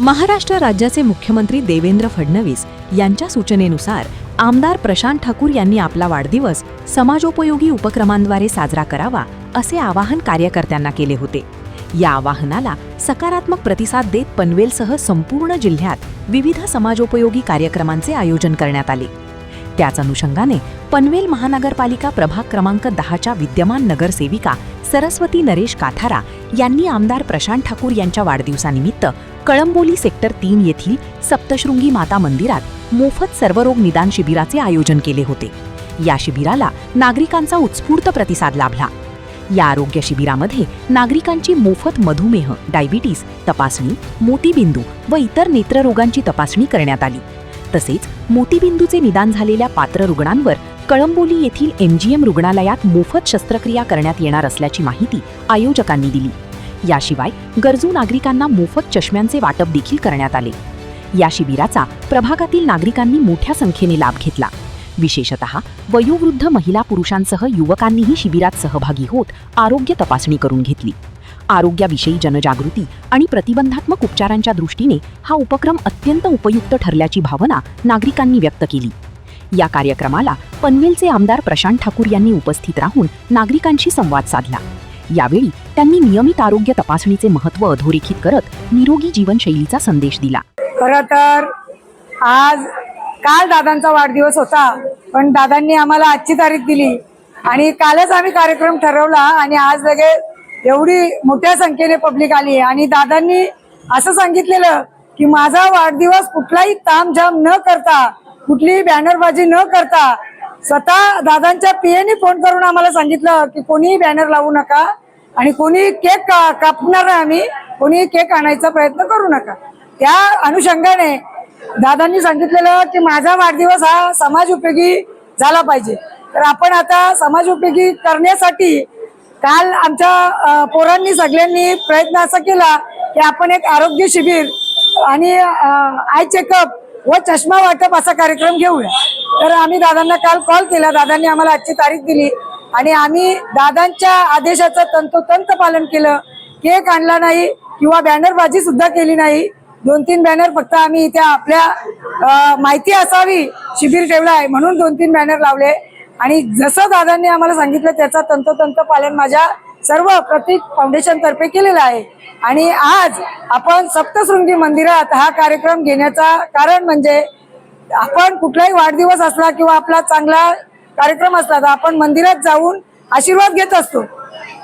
महाराष्ट्र राज्याचे मुख्यमंत्री देवेंद्र फडणवीस यांच्या सूचनेनुसार आमदार प्रशांत ठाकूर यांनी आपला वाढदिवस समाजोपयोगी उपक्रमांद्वारे साजरा करावा असे आवाहन कार्यकर्त्यांना केले होते। या आवाहनाला सकारात्मक प्रतिसाद देत पनवेलसह संपूर्ण जिल्ह्यात विविध समाजोपयोगी कार्यक्रमांचे आयोजन करण्यात आले। त्याच अनुषंगाने पनवेल महानगरपालिका प्रभाग क्रमांक 10च्या विद्यमान नगरसेविका सरस्वती नरेश काथारा यांनी आमदार प्रशांत ठाकूर यांच्या वाढदिवसानिमित्त कळंबोली सेक्टर 3 येथील सप्तशृंगी माता मंदिरात मोफत सर्वरोग निदान शिबिराचे आयोजन केले होते। या शिबिराला नागरिकांचा उत्स्फूर्त प्रतिसाद लाभला। या आरोग्य शिबिरामध्ये नागरिकांची मोफत मधुमेह, डायबिटीस तपासणी, मोतीबिंदू व इतर नेत्ररोगांची तपासणी करण्यात आली। तसेच मोतीबिंदूचे निदान झालेल्या पात्र रुग्णांवर कळंबोली येथील MGM रुग्णालयात मोफत शस्त्रक्रिया करण्यात येणार असल्याची माहिती आयोजकांनी दिली। याशिवाय गरजू नागरिकांना मोफत चष्म्यांचे वाटप देखील करण्यात आले। या शिबिराचा प्रभागातील नागरिकांनी मोठ्या संख्येने लाभ घेतला। विशेषतः वयोवृद्ध महिला पुरुषांसह युवकांनीही शिबिरात सहभागी होत आरोग्य तपासणी करून घेतली। आरोग्याविषयी जनजागृती आणि प्रतिबंधात्मक उपचारांच्या दृष्टीने हा उपक्रम अत्यंत उपयुक्त ठरल्याची भावना नागरिकांनी व्यक्त केली। या कार्यक्रमाला पनवेलचे आमदार प्रशांत ठाकूर यांनी उपस्थित राहून नागरिकांशी संवाद साधला। यावेळी त्यांनी नियमित आरोग्य तपासणीचे महत्त्व अधोरेखित करत निरोगी जीवनशैलीचा संदेश दिला। खरं तर आज काल दादांचा वाढदिवस होता, पण दादांनी आम्हाला आजची तारीख दिली आणि कालच आम्ही कार्यक्रम ठरवला आणि आज लगेच एवढी मोठ्या संख्येने पब्लिक आली आणि दादांनी असं सांगितलेलं की माझा वाढदिवस कुठलाही तामझाम न करता, कुठलीही बॅनरबाजी न करता स्वतः दादांच्या PAने फोन करून आम्हाला सांगितलं की कोणीही बॅनर लावू नका आणि कोणी केक कापणार नाही, आम्ही कोणी केक आणायचा प्रयत्न करू नका। त्या अनुषंगाने दादांनी सांगितलेलं की माझा वाढदिवस हा समाज उपयोगी झाला पाहिजे। तर आपण आता समाज उपयोगी करण्यासाठी काल आमच्या पोरांनी सगळ्यांनी प्रयत्न असा केला की आपण एक आरोग्य शिबिर आणि आय चेकअप व चष्मा वाटप असा कार्यक्रम घेऊया। तर आम्ही दादांना काल कॉल केला, दादांनी आम्हाला आजची तारीख दिली आणि आम्ही दादांच्या आदेशाचं तंतोतंत पालन केलं। केक आणला नाही किंवा बॅनरबाजी सुद्धा केली नाही। 2-3 बॅनर फक्त आम्ही इथे आपल्या माहिती असावी शिबिर ठेवला आहे म्हणून 2-3 बॅनर लावले आणि जसं दादांनी आम्हाला सांगितलं त्याचा तंतोतंत पालन माझ्या सर्व प्रतीक फाउंडेशन तर्फे केलेलं आहे। आणि आज आपण सप्तशृंगी मंदिरात हा कार्यक्रम घेण्याचा कारण म्हणजे आपण कुठलाही वाढदिवस असला किंवा आपला चांगला कार्यक्रम असला तर आपण मंदिरात जाऊन आशीर्वाद घेत असतो।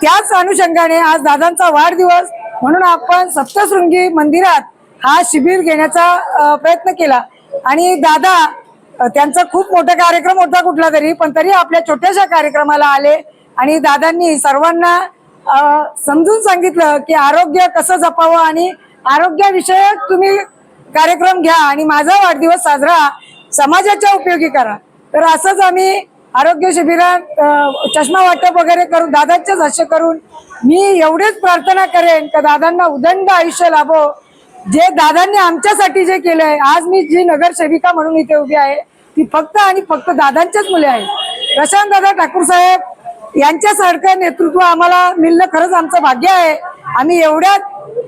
त्याच अनुषंगाने आज दादांचा वाढदिवस म्हणून आपण सप्तशृंगी मंदिरात हा शिबिर घेण्याचा प्रयत्न केला आणि दादा त्यांचा खूप मोठा कार्यक्रम होता कुठला तरी, पण तरी आपल्या छोट्याशा कार्यक्रमाला आले आणि दादांनी सर्वांना समजून सांगितलं की आरोग्य कसं जपावं आणि आरोग्याविषयक तुम्ही कार्यक्रम घ्या आणि माझा वाढदिवस साजरा समाजाच्या उपयोगी करा। तर असंच आम्ही आरोग्य शिबिरात चष्मा वाटप वगैरे करून दादांचेच हस्य करून मी एवढेच प्रार्थना करेन की दादांना उदंड आयुष्य लाभो। जे दादांनी आमच्यासाठी जे केलंय, आज मी जी नगरसेविका म्हणून इथे उभी आहे ती फक्त आणि फक्त दादांचेच मुले आहेत। प्रशांत दादा ठाकूर साहेब यांच्यासारखं नेतृत्व आम्हाला मिळणं खरंच आमचं भाग्य आहे। आम्ही एवढ्या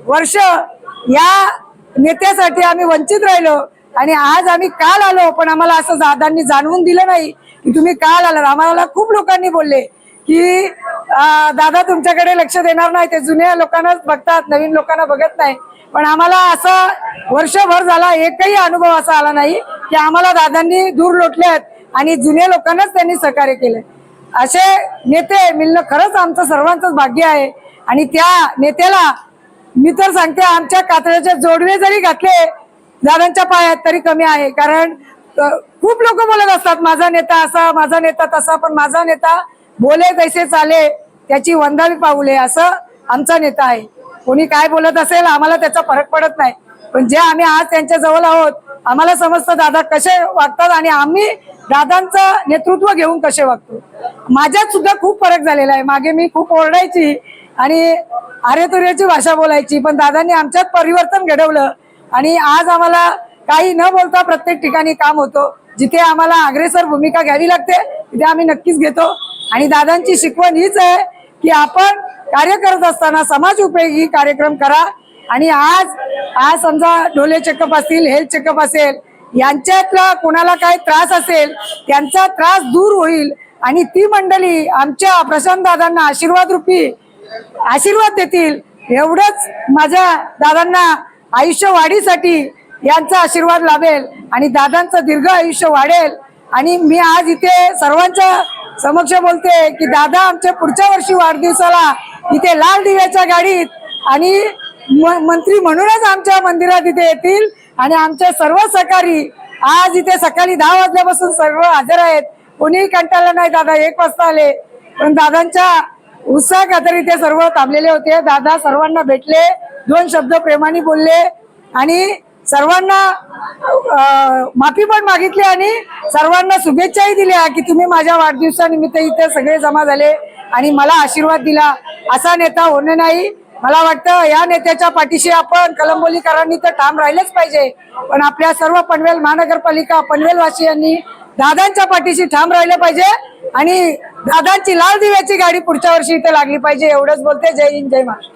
वर्ष या नेत्यासाठी आम्ही वंचित राहिलो आणि आज आम्ही काल आलो, पण आम्हाला असं दादांनी जाणवून दिलं नाही की तुम्ही काल आलात। आम्हाला खूप लोकांनी बोलले की दादा तुमच्याकडे लक्ष देणार नाही, ते जुन्या लोकांनाच बघतात, नवीन लोकांना बघत नाही। पण आम्हाला असं वर्षभर झाला एकही अनुभव असा आला नाही की आम्हाला दादांनी दूर लोटलेत आणि जुन्या लोकांनाच त्यांनी सहकार्य केले। असे नेते मिळणं खरंच आमचं सर्वांचंच भाग्य आहे आणि त्या नेत्याला मी तर सांगते आमच्या कातळ्याचे जोडवे जरी घातले दादांच्या पायात तरी कमी आहे। कारण खूप लोक बोलत असतात माझा नेता असा, माझा नेता तसा, पण माझा नेता बोले तैसे चाले त्याची वंदावी पाऊले असं आमचा नेता आहे। कोणी काय बोलत असेल आम्हाला त्याचा फरक पडत नाही, पण जे आम्ही आज त्यांच्या जवळ आहोत आम्हाला समजतं दादा कसे वागतात आणि आम्ही दादांचं नेतृत्व घेऊन कसे वागतो। माझ्यात सुद्धा खूप फरक झालेला आहे। मागे मी खूप ओरडायची आणि आरेतुऱ्याची भाषा बोलायची, पण दादांनी आमच्यात परिवर्तन घडवलं आणि आज आम्हाला काही न बोलता प्रत्येक ठिकाणी काम होतो। जिथे आम्हाला अग्रेसर भूमिका घ्यावी लागते तिथे आम्ही नक्कीच घेतो आणि दादांची शिकवण हीच आहे की आपण कार्य करत असताना समाज उपयोगी कार्यक्रम करा आणि आज समजा डोले चेकअप असतील, हेल्थ चेकअप असेल, यांच्यातला कोणाला काही त्रास असेल त्यांचा त्रास दूर होईल आणि ती मंडळी आमच्या प्रशांत दादांना आशीर्वाद देतील. एवढंच माझ्या दादांना आयुष्य वाढीसाठी यांचा आशीर्वाद लाभेल आणि दादांचं दीर्घ आयुष्य वाढेल. आणि मी आज इथे सर्वांच्या समक्ष बोलते की दादा आमच्या पुढच्या वर्षी वाढदिवसाला इथे लाल दिव्याच्या गाडीत आणि मंत्री म्हणूनच आमच्या मंदिरात इथे येतील आणि आमचे सर्व सहकारी आज इथे सकाळी 10 वाजल्यापासून सर्व हजर आहेत. कोणीही कंटाळलं नाही. दादा 1 वाजता आले पण दादांच्या उत्साह खातर इथे सर्व थांबलेले होते. दादा सर्वांना भेटले, 2 शब्द प्रेमाने बोलले आणि सर्वांना माफी पण मागितली आणि सर्वांना शुभेच्छाही दिल्या की तुम्ही माझ्या वाढदिवसानिमित्त इथे सगळे जमा झाले आणि मला आशीर्वाद दिला. असा नेता होणे नाही. मला वाटतं या नेत्याच्या पाठीशी आपण कळंबोलीकरांनी तर ठाम राहिलेच पाहिजे, पण आपल्या सर्व पनवेल महानगरपालिका पनवेलवासियांनी दादांच्या पाठीशी ठाम राहिले पाहिजे आणि दादांची लाल दिव्याची गाडी पुढच्या वर्षी इथे लागली पाहिजे. एवढंच बोलते. जय हिंद, जय महाराष्ट्र.